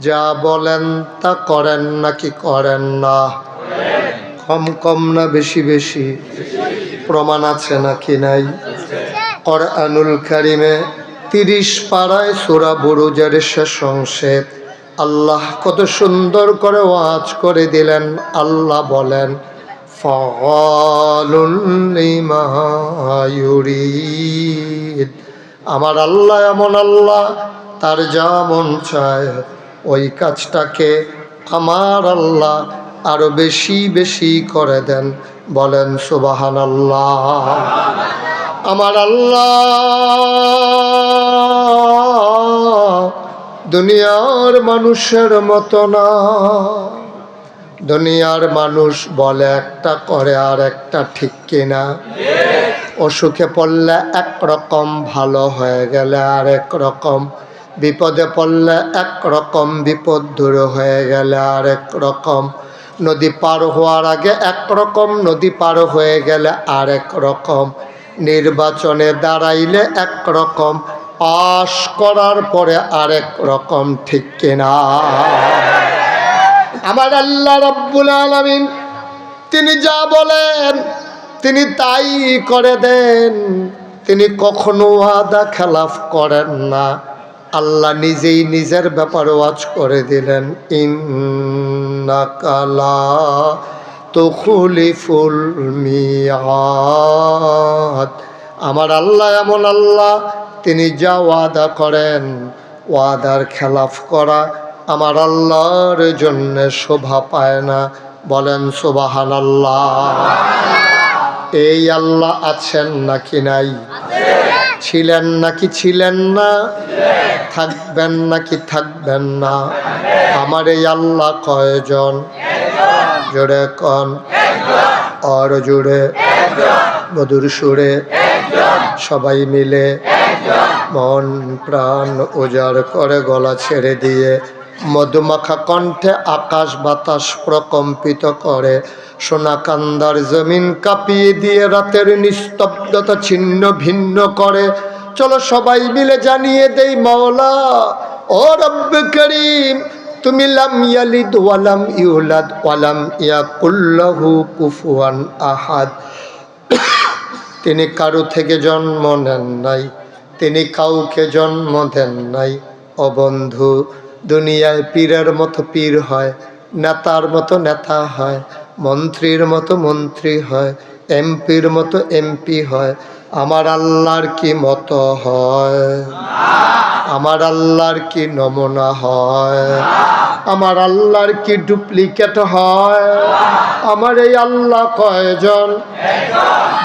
যা বলেন তা করেন নাকি করেন না? কম কম না বেশি বেশি? প্রমাণ আছে নাকি নাই? কোরআনুল কারিমে 30 পারায় সূরা বুরুজের শেষ অংশে আল্লাহ কত সুন্দর করে ওয়াজ করে দিলেন। আল্লাহ বলেন, ফাআলুল লিমা ইউরিদ। আমার আল্লাহ এমন আল্লাহ, তার যা মন চায় ওই কাজটাকে আমার আল্লাহ আরো বেশি বেশি করে দেন। বলেন সুবহানাল্লাহ। আমার আল্লাহ দুনিয়ার মানুষের মতো না। দুনিয়ার মানুষ বলে একটা, করে আর একটা, ঠিক কিনা? অসুখে পড়লে একরকম, ভালো হয়ে গেলে আর এক রকম, বিপদে পড়লে একরকম, বিপদ দূর হয়ে গেলে আর এক রকম, নদী পার হওয়ার আগে একরকম, নদী পার হয়ে গেলে আর এক রকম, নির্বাচনে দাঁড়াইলে একরকম, পাশ করার পরে আরেক রকম, ঠিক কিনা? আমার আল্লাহ রাব্বুল আলামিন তিনি যা বলেন তিনি তাই করে দেন। তিনি কখনো ওয়াদা খেলাফ করেন না। আল্লাহ নিজেই নিজের ব্যাপারে ওয়াজ করে দিলেন, ইন্নাকা লা তুখলিফুল মিআদ। আমার আল্লাহ এমন আল্লাহ, তিনি যা ওয়াদা করেন, ওয়াদার খেলাফ করা আমার আল্লাহর জন্য শোভা পায় না। বলেন সুবহানাল্লাহ। এই আল্লাহ আছেন নাকি নাই? ছিলেন নাকি ছিলেন না? থাকবেন নাকি থাকবেন না? আমার এই আল্লাহ কয়জন? জোরে কন, আর জোরে, মধুর সুরে, সবাই মিলে মন প্রাণ উজাড় করে গলা ছেড়ে দিয়ে মধুমাখা কণ্ঠে আকাশ বাতাস প্রকম্পিত করে, সোনাকান্দার জমিন কাঁপিয়ে দিয়ে রাতের নিস্তব্ধতা ছিন্ন ভিন্ন করে। চলো সবাই মিলে জানিয়ে দেই, মাওলা ও রব্ব করিম, তুমি লাম ইয়ালিদ ওয়ালাম ইউলাদ ওয়ালাম ইয়াকুল লাহু কুফুয়ান আহাদ। তিনি কারো থেকে জন্ম নেন নাই, তিনি কাউকে জন্ম দেন নাই। ও বন্ধু, দুনিয়ায় পীরের মতো পীর হয়, নেতার মতো নেতা হয়, মন্ত্রীর মতো মন্ত্রী হয়, এমপির মতো এমপি হয়। আমার আল্লাহর কি মতো হয়? আমার আল্লাহর কি নমুনা হয়? আমার আল্লাহর কি ডুপ্লিকেট হয়? আমার এই আল্লাহ কয়জন?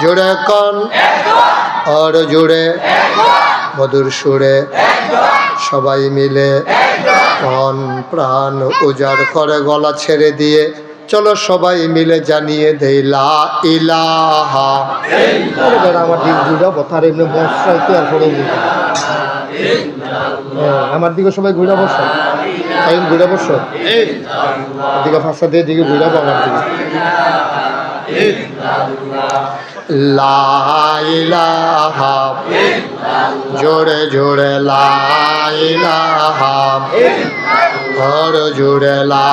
জোরে কন, আর জোরে, মধুর সুরে, সবাই মিলে মন প্রাণ উজাড় করে গলা ছেড়ে দিয়ে চলো সবাই মিলে জানিয়ে দেই, লা ইলাহা ইল্লাল্লাহ। আমার দিক ঘুরা বতার এমনি বসাইতে আর পড়ে আমার দিকে সবাই ঘুরা বসো, টাইম ঘুরা বসো, দিকে ফাঁসা দিয়ে দিকে ঘুরাবো আমার দিকে। লা ইলাহা জোরে জোরে, লা ইলাহা আর জোরে, লা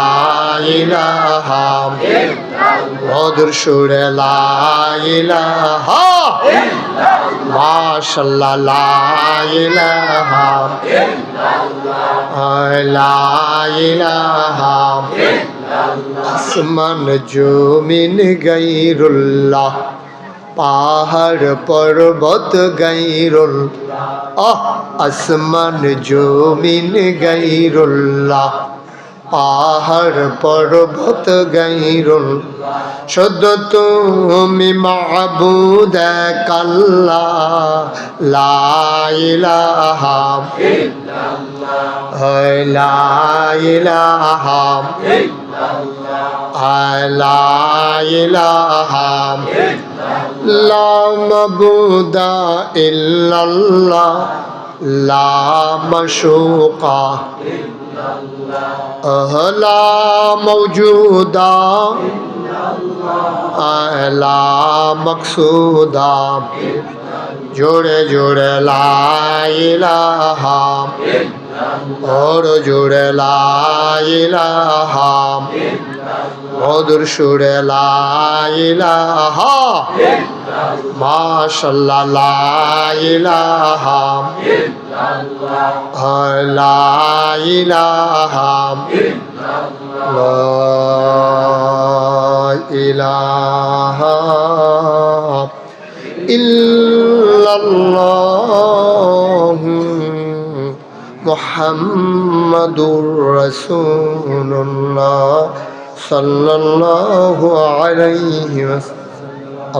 ইলাহা মধুর সুরে, লা ইলাহা মাশাআল্লাহ, লা ইলাহা লা ইলাহা আসমান জমিন গায়রুল্লাহ, পাহাড় পর্বত গায়রুল্লাহ, আসমান জমিন গায়রুল্লাহ, পাহাড় পর্বত গায়রুল্লাহ, শুধু তুমি মাবুদ এক আল্লাহ, লা ইলাহা ইল্লাল্লাহ, লা ইলাহা লা ইলাহা লা মাবুদা ইল্লাল্লাহ, লা মাশুকা লা মাওজুদা আলা মকসুদা জোরে জোরে লা ইলাহা ওর জোরে লা ইলাহা মধুর সুরে লা ইলাহা মাশাআল্লাহ লা ইলাহা লা ইলাহা লা ইলাহা ইল্লাল্লাহ মুহাম্মাদুর রাসূলুল্লাহ সাল্লাল্লাহু আলাইহি ওয়াসাল্লাম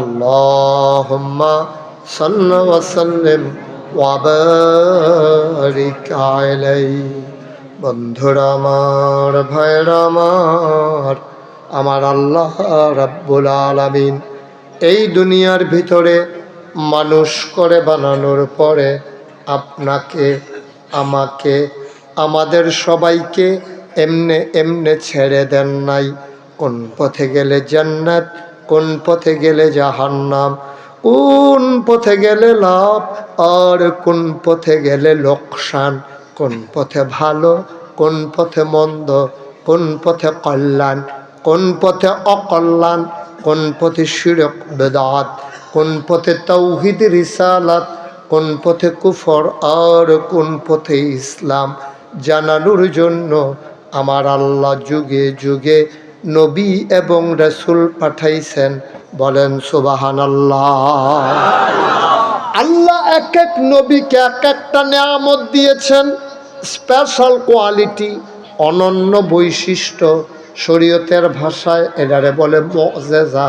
আল্লাহুম্মা সাল্লি ওয়া সাল্লিম ওয়া বারিক আলাইহি। বন্ধুরা আমার, ভাইরা আমার আল্লাহ রাব্বুল আলামিন এই দুনিয়ার ভিতরে মানুষ করে বানানোর পরে আপনাকে, আমাকে, আমাদের সবাইকে এমনে এমনে ছেড়ে দেন নাই। কোন পথে গেলে জান্নাত, কোন পথে গেলে জাহান্নাম, কোন পথে গেলে লাভ আর কোন পথে গেলে লোকসান, কোন পথে ভালো, কোন পথে মন্দ, কোন পথে কল্যাণ, কোন পথে অকল্যাণ, কোন পথে শিরক বেদাত, কোন পথে তাওহীদ রিসালাত, কোন পথে কুফর আর কোন পথে ইসলাম জানানোর জন্য আমার আল্লাহ যুগে যুগে নবী এবং রাসূল পাঠাইছেন। বলেন সুবহানাল্লাহ। আল্লাহ এক এক নবীকে এক একটা নিয়ামত দিয়েছেন, স্পেশাল কোয়ালিটি, অনন্য বৈশিষ্ট্য। শরীয়তের ভাষায় এটারে বলে মুআজিজা।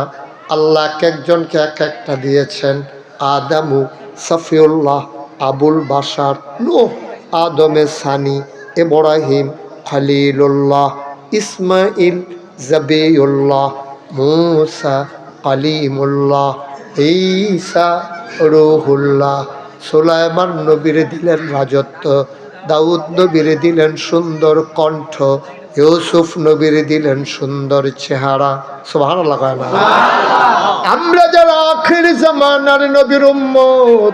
আল্লাহ এক একজনকে এক একটা দিয়েছেন। আদামু সফিউল্লাহ, আবুল বাশার নূহ, আদমে সানি, ইব্রাহিম খলিলুল্লাহ, ইসমাইল জবিউল্লাহ, মূসা কালিমুল্লাহ, ঈসা রূহুল্লাহ। সুলাইমান নবীরে দিলেন রাজত্ব, দাউদ নবীরে দিলেন সুন্দর কণ্ঠ, ইউসুফ নবীরে দিলেন সুন্দর চেহারা। সুবহানাল্লাহ। আমরা যারা আখির জামানার নবীর উম্মত,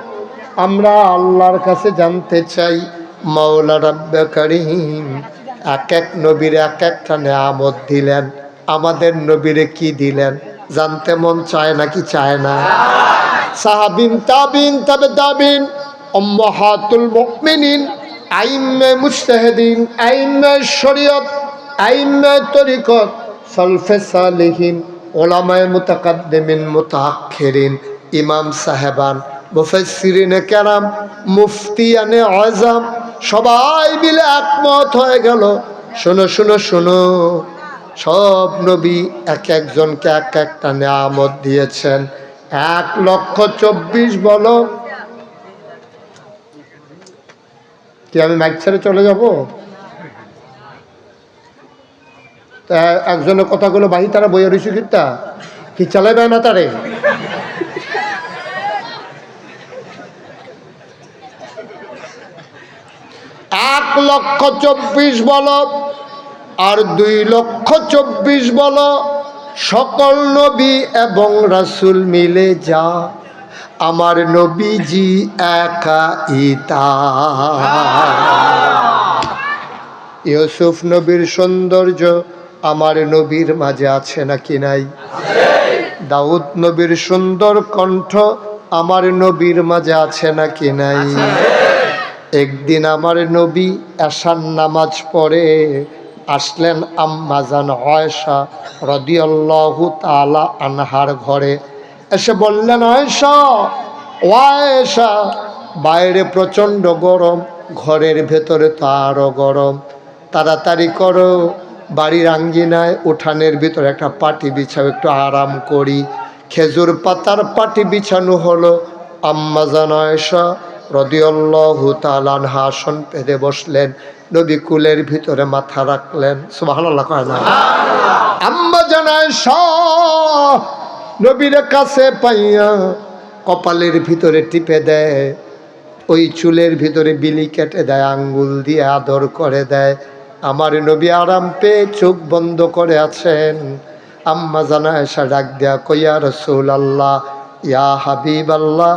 আমরা আল্লাহর কাছে জানতে চাই, মাওলা রাব্বে কারীম এক এক নবীর এক একটা নিয়ামত দিলেন, আমাদের নবীরে কি দিলেন জানতে মন চায় নাকি চায় না? সাহাবিন, তাবিন, তাবে তাবিন, উম্মাহাতুল মুমিনিন, আইম্মে মুজতাহিদিন, আইম্মে শরীয়ত, আইম্মে তরিকত, সালফে সালেহিন, উলামায়ে মুতাকাদ্দিমিন মুতাআখিরিন, ইমাম সাহেবান, মুফাসসিরিনে কেরাম, মুফতিয়ানে আযম, সবাই মিলে একমত হয়ে গেল, শোনো শোনো শোনো, সব নবী এক একজনকে এক একটা নিয়ামত দিয়েছেন। 1,24,000 বলো। কি আমি মাইক ছেড়ে চলে যাব? তা একজনের কথাগুলো বাহি তারা বইয়ের রয়েছে কিতা কি চালাবে না তারে? এক 1,24,000 বলো আর 2,24,000 বলো, সকল নবী এবং রাসূল মিলে যা আমার নবীজি একা ইতা। ইউসুফ নবীর সৌন্দর্য আমার নবীর মাঝে আছে নাকি নাই? দাউদ নবীর সুন্দর কণ্ঠ আমার নবীর মাঝে আছে নাকি নাই? একদিন আমার নবী এশার নামাজ পড়ে আসলেন আম্মা জান আয়েশা রাদিয়াল্লাহু তাআলা আনহার ঘরে। এসে বললেন, আয়েশা, ও আয়েশা, বাইরে প্রচণ্ড গরম, ঘরের ভেতরে তো আরও গরম, তাড়াতাড়ি করো, বাড়ির আঙ্গিনায় উঠানের ভিতরে একটা পাটি বিছাও, একটু আরাম করি। খেজুর পাতার পাটি বিছানো হলো। আম্মা জান আয়েশা রাদিয়াল্লাহু তাআলা আনহা আসন পেতে বসলেন, নবী কুলের ভিতরে মাথা রাখলেন। সুবহানাল্লাহ। কয় না? আম্মা জান আয়েশা নবীর কাছে পাইয়া কপালের ভিতরে টিপে দেয়, ওই চুলের ভিতরে বিলি কেটে দেয়, আঙ্গুল দিয়ে আদর করে দেয়। আমার নবী আরাম পেয়ে চোখ বন্ধ করে আছেন। আম্মা জানা আয়েশা ডাক দেয়া কইয়া রাসূলুল্লাহ, ইয়া হাবিবাল্লাহ,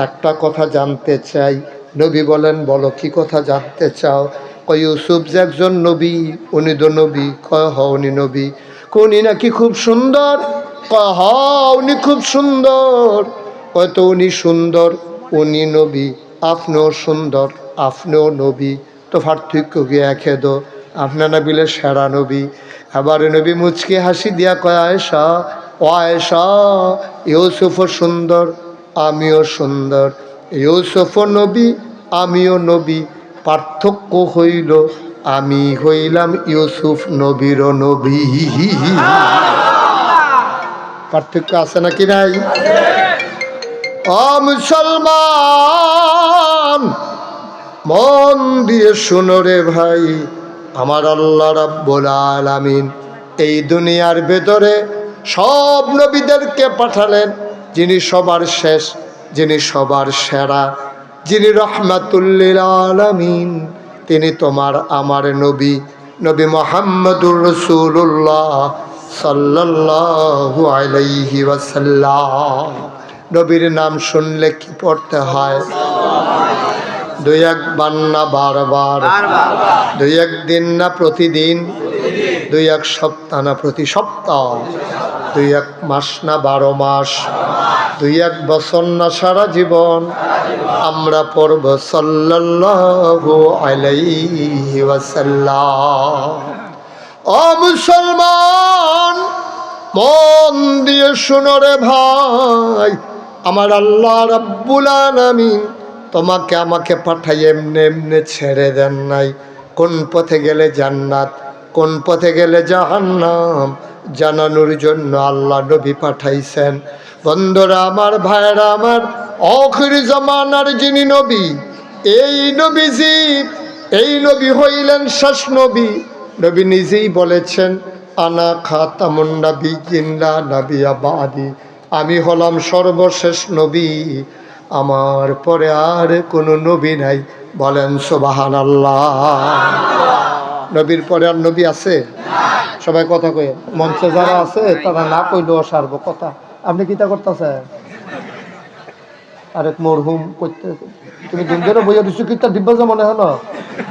একটা কথা জানতে চাই। নবী বলেন, বলো কি কথা জানতে চাও? কয় ইউসুফ যে একজন নবী, উনি তো নবী। কয় হ উনি নবী। উনি নাকি খুব সুন্দর। কয় হ উনি খুব সুন্দর। কয় তো উনি সুন্দর, উনি নবী, আপনিও সুন্দর, আপনিও নবী, তো পার্থক্য কি একে দো? আপনার নবীলে সেরা নবী। আবার নবী মুচকি হাসি দিয়া কয় আয়েশা, ও আয়েশা, ইউসুফও সুন্দর, আমিও সুন্দর, ইউসুফও নবী, আমিও নবী, পার্থক্য হইল আমি হইলাম ইউসুফ নবীর নবী। পার্থক্য আছে নাকি নাই? ও মুসলমান, মন দিয়ে শুনো রে ভাই, আমার আল্লাহ রাব্বুল আলামিন এই দুনিয়ার ভেতরে সব নবীদেরকে পাঠালেন, যিনি সবার শেষ, যিনি সবার সেরা, যিনি রহমাতুল লিল আলামিন, তিনি তোমার আমার নবী, নবী মুহাম্মদুর রাসূলুল্লাহ সাল্লাল্লাহু আলাইহি ওয়াসাল্লাম। নবীর নাম শুনলে কি পড়তে হয়? দুই একবার না বারবার, দুই একদিন না প্রতিদিন, দুই এক সপ্তাহ না প্রতি সপ্তাহ, দুই এক মাস না 12 মাস, দুই এক বছর না সারা জীবন আমরা পড়ব সাল্লাল্লাহু আলাইহি ওয়াসাল্লাম। ও মুসলমান, মন দিয়ে শুনো রে ভাই, আমার আল্লাহ রাব্বুল আলামিন তোমাকে আমাকে পাঠাই এমনে এমনে ছেড়ে দেন নাই। কোন পথে গেলে জান্নাত, কোন পথে গেলে জাহান্নাম জানানোর জন্য আল্লাহ নবী পাঠাইছেন। বন্ধুরা আমার, ভাইরা আমার, আখির জামানার যিনি নবী, এই নবীজি, এই নবী হইলেন শেষ নবী। নবী নিজেই বলেছেন, আনা খাতামুন নাবিয়্যিন লা নাবিয়্যা বাদি, আমি হলাম সর্বশেষ নবী, আমার পরে আর কোনো নবী নাই। বলেন সুবহানাল্লাহ। নবীর পরে আর নবী আছে? সবাই কথা কয়ে, মঞ্চে যারা আছে তারা না কইলেও সারব কথা। আপনি কিতা করতেছেন? আরেক মরহুম করতে, তুমি দিন ধরে বইয়া দিচ্ছ কিতা দিব্য যে মনে হলো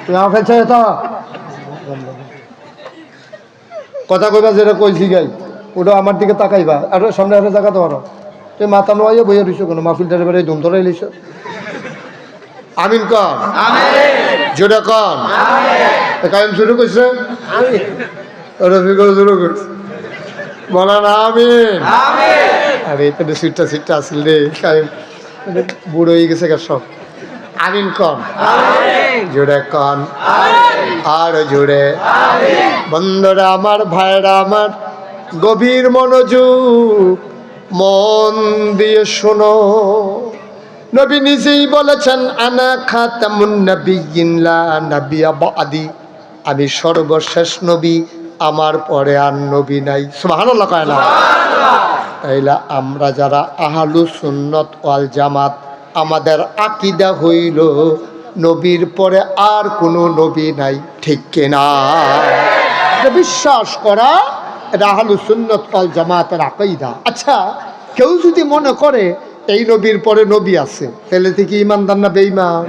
তুমি আমার ফেলছে এটা কথা কইবা, যেটা কইছি গাই ওটা আমার দিকে তাকাইবা, আর সামনে আরে জায়গা তো তুমি মাথা নোয়াইয়া বইয়া দিচ্ছ কোনো মাহফিলটার এবারে ধুম ধরে এলিস। আমিন কন, জোরে কন। কায়েম শুরু করছে, রফিকুল শুরু করছে, বলেন আমিন। আরে এটা সিটটা সিটটা আসল রে, কায়েম বুড়ো হয়ে গেছে সব। আমিন কন, জোরে কন, আর জোরে। বন্ধুরা আমার, ভাইরা আমার, গভীর মনোযোগ, মন দিয়ে শোনো। নবী নিজেই বলেছেন, আনা খাতামুন নাবিয়্যিন লা নাবিয়্যা বাদি, আমি সর্বশেষ নবী, আমার পরে আর নবী নাই। সুবহানাল্লাহ কয় না? তাইলে আমরা যারা আহলুস সুন্নাত ওয়াল জামাত, আমাদের আকীদা হইল নবীর পরে আর কোনো নবী নাই, ঠিক কিনা? এটা বিশ্বাস করা, এটা আহলুস সুন্নাত ওয়াল জামাতের আকীদা। আচ্ছা, কেউ যদি মনে করে এই নবীর পরে নবী আছে, তাহলে থেকে ইমানদার না বেঈমান?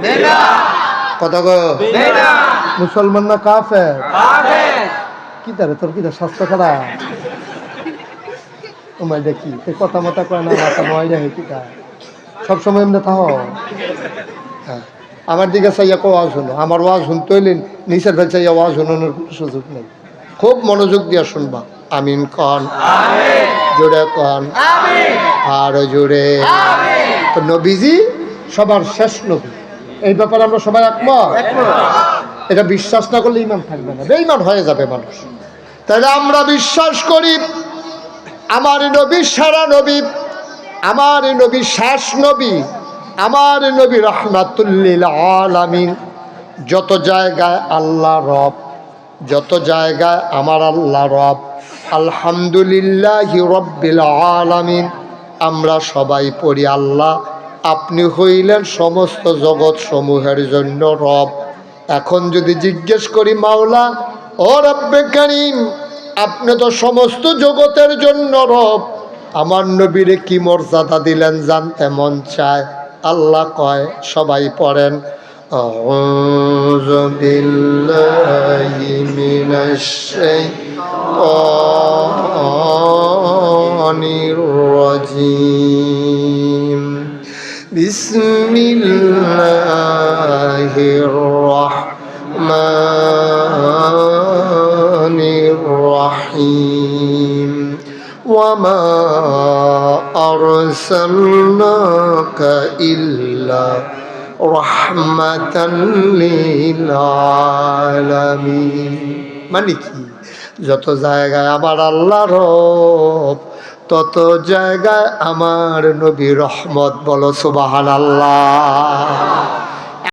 কথা গো, মুসলমান না কাফের? কি তারে তোর কি স্বাস্থ্য খারাপ? তোমায় দেখি কথা মতা কয় না, মাথা নয় যায় কিটা সবসময় এমনি থাহ। হ্যাঁ, আমার দিকে চাইয়া ওয়াজ শুনো, আমার ওয়াজ শুনতে হইলে নিচের ভেল চাইয়া ওয়াজ শুনানোর কোনো সুযোগ নেই। খুব মনোযোগ দিয়া শুনবা। আমিন কন, জোরে কন, আর জোরে। তো নবীজি সবার শেষ নবী, এই ব্যাপারে আমরা সবাই একমত। এটা বিশ্বাস না করলে ইমান থাকবে না, বেঈমান হয়ে যাবে মানুষ। তাহলে আমরা বিশ্বাস করি আমার নবী সারা নবী, আমার নবী শেষ নবী, আমার নবী রাহমাতুল লিল আলামিন। যত জায়গায় আল্লাহ রব, যত জায়গায় আমার আল্লাহ রব, আলহামদুলিল্লাহি রাব্বিল আলামিন। আমরা সবাই পড়ি, আল্লাহ আপনি হইলেন সমস্ত জগৎ সমূহের জন্য রব। এখন যদি জিজ্ঞেস করি, মাওলা ও রব্বে কারীম, আপনি তো সমস্ত জগতের জন্য রব, আমার নবীরে কি মর্যাদা দিলেন জানতে মন চায়। আল্লাহ কয়, সবাই পড়েন, আউযু বিল্লাহি মিনাশ শাইতানির রাজীম, বিসমিল্লাহির রাহমানির রাহিম, ওয়ামা আরসালনাকা ইল্লা রাহমাতান লিল আলামিন। মানে কি, যত জায়গায় আমার আল্লাহ রব, তত জায়গায় আমার নবী রহমত। বলো সুবহানাল্লাহ।